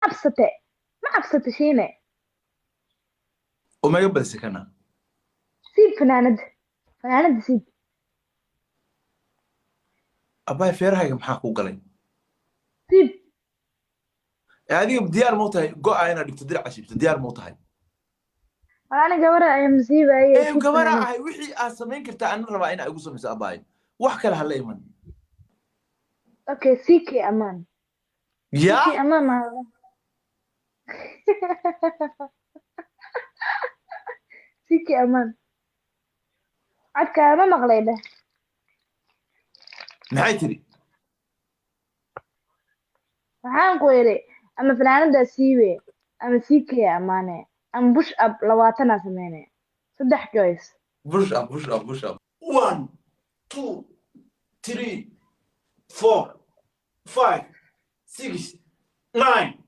cabsate ma cabsate shiine وما يقبل سكنها siib fanaanada siib أباي فيرها محاك وقلي siib هذه بديار موتها قوة أنا دكتور درع عشيب ديار موتها أنا gabadha ayaan musiibaya إيه siib وكمان fanaanad هاي وحي أسمين كرتا أنا ربعين أقصهم بس أباي وحكى لها ليمن okay sikii amaan يا sikii amaan ma sikii amaan codkaa ma maqlay dheh نهايتري waxaan ku yidhi ama fanaanada siibe ama sikii amaane ama bush up 20 sameyne 3 choice بوش أب بوش أب بوش أب 1 2 3 4 5 6 9